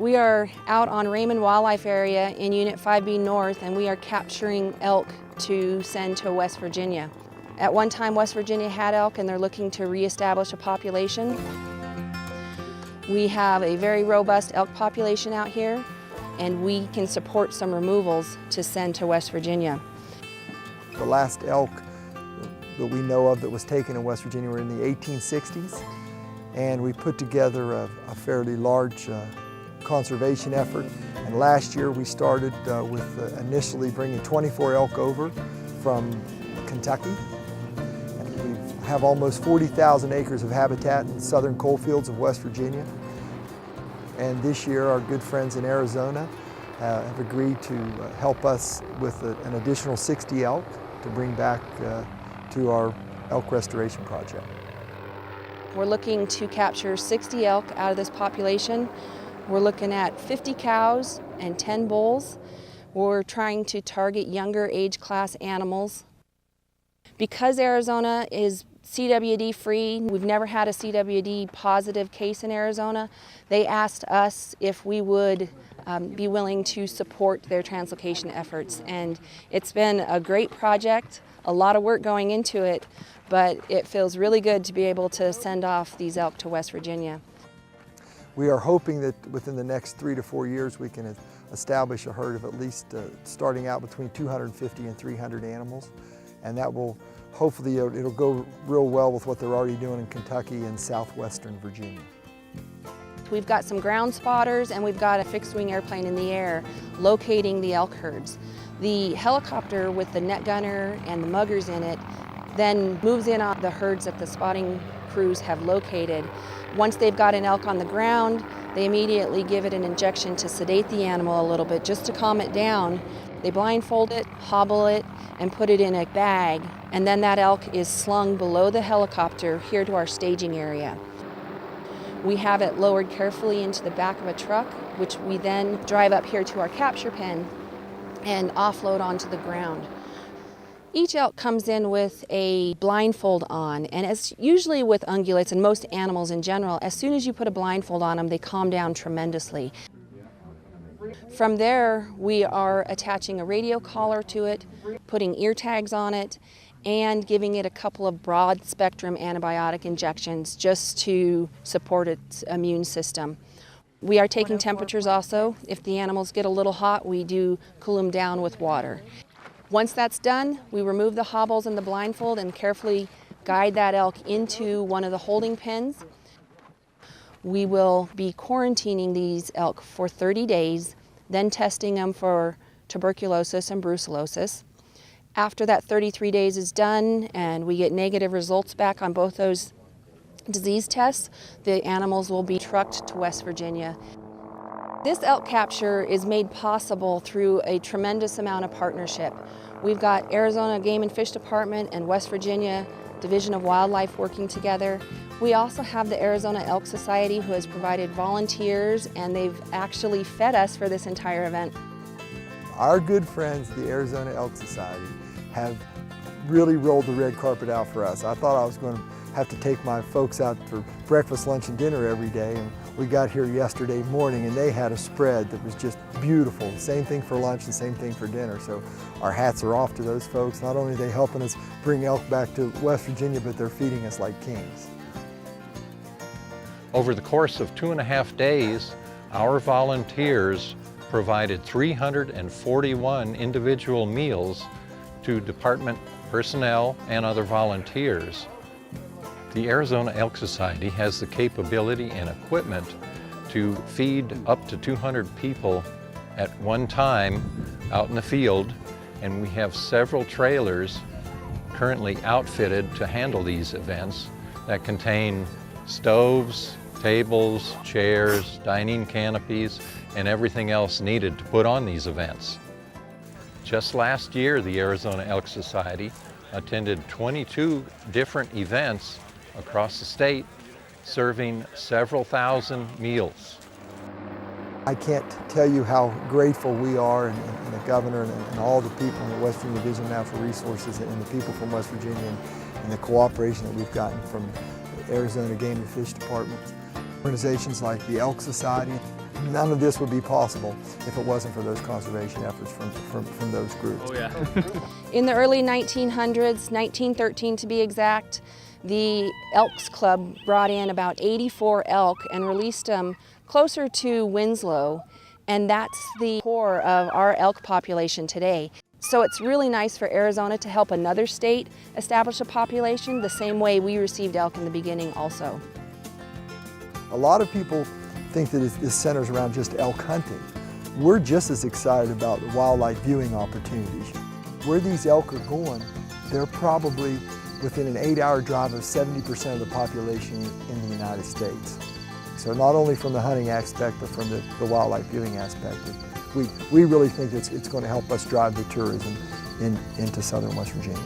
We are out on Raymond Wildlife Area in Unit 5B North, and we are capturing elk to send to West Virginia. At one time, West Virginia had elk, and they're looking to reestablish a population. We have a very robust elk population out here, and we can support some removals to send to West Virginia. The last elk that we know of that was taken in West Virginia were in the 1860s, and we put together a fairly large conservation effort. And last year we started with initially bringing 24 elk over from Kentucky. And we have almost 40,000 acres of habitat in southern coalfields of West Virginia. And this year our good friends in Arizona have agreed to help us with an additional 60 elk to bring back to our elk restoration project. We're looking to capture 60 elk out of this population. We're looking at 50 cows and 10 bulls. We're trying to target younger age class animals. Because Arizona is CWD free, we've never had a CWD positive case in Arizona, they asked us if we would be willing to support their translocation efforts. And it's been a great project, a lot of work going into it, but it feels really good to be able to send off these elk to West Virginia. We are hoping that within the next 3 to 4 years we can establish a herd of at least starting out between 250 and 300 animals, and that will hopefully it'll go real well with what they're already doing in Kentucky and southwestern Virginia. We've got some ground spotters, and we've got a fixed-wing airplane in the air locating the elk herds. The helicopter with the net gunner and the muggers in it then moves in on the herds that the spotting crews have located. Once they've got an elk on the ground, they immediately give it an injection to sedate the animal a little bit, just to calm it down. They blindfold it, hobble it, and put it in a bag, and then that elk is slung below the helicopter here to our staging area. We have it lowered carefully into the back of a truck, which we then drive up here to our capture pen and offload onto the ground. Each elk comes in with a blindfold on, and as usually with ungulates and most animals in general, as soon as you put a blindfold on them, they calm down tremendously. From there, we are attaching a radio collar to it, putting ear tags on it, and giving it a couple of broad spectrum antibiotic injections just to support its immune system. We are taking temperatures also. If the animals get a little hot, we do cool them down with water. Once that's done, we remove the hobbles and the blindfold and carefully guide that elk into one of the holding pens. We will be quarantining these elk for 30 days, then testing them for tuberculosis and brucellosis. After that 33 days is done and we get negative results back on both those disease tests, the animals will be trucked to West Virginia. This elk capture is made possible through a tremendous amount of partnership. We've got Arizona Game and Fish Department and West Virginia Division of Wildlife working together. We also have the Arizona Elk Society, who has provided volunteers, and they've actually fed us for this entire event. Our good friends, the Arizona Elk Society, have really rolled the red carpet out for us. I thought I was going to have to take my folks out for breakfast, lunch, and dinner every day, and we got here yesterday morning and they had a spread that was just beautiful. Same thing for lunch and same thing for dinner. So our hats are off to those folks. Not only are they helping us bring elk back to West Virginia, but they're feeding us like kings. Over the course of 2.5 days, our volunteers provided 341 individual meals to department personnel and other volunteers. The Arizona Elk Society has the capability and equipment to feed up to 200 people at one time out in the field, and we have several trailers currently outfitted to handle these events that contain stoves, tables, chairs, dining canopies, and everything else needed to put on these events. Just last year, the Arizona Elk Society attended 22 different events across the state, serving several thousand meals. I can't tell you how grateful we are, and the governor and all the people in the West Virginia Division of Natural Resources and the people from West Virginia and the cooperation that we've gotten from the Arizona Game and Fish Department. Organizations like the Elk Society, None of this would be possible if it wasn't for those conservation efforts from those groups. Oh yeah. In the early 1900s, 1913 to be exact, the Elks Club brought in about 84 elk and released them closer to Winslow, and that's the core of our elk population today. So it's really nice for Arizona to help another state establish a population the same way we received elk in the beginning also. A lot of people think that this centers around just elk hunting. We're just as excited about the wildlife viewing opportunities. Where these elk are going, they're probably within an 8-hour drive of 70% of the population in the United States. So not only from the hunting aspect, but from the wildlife viewing aspect, we really think it's going to help us drive the tourism into southern West Virginia.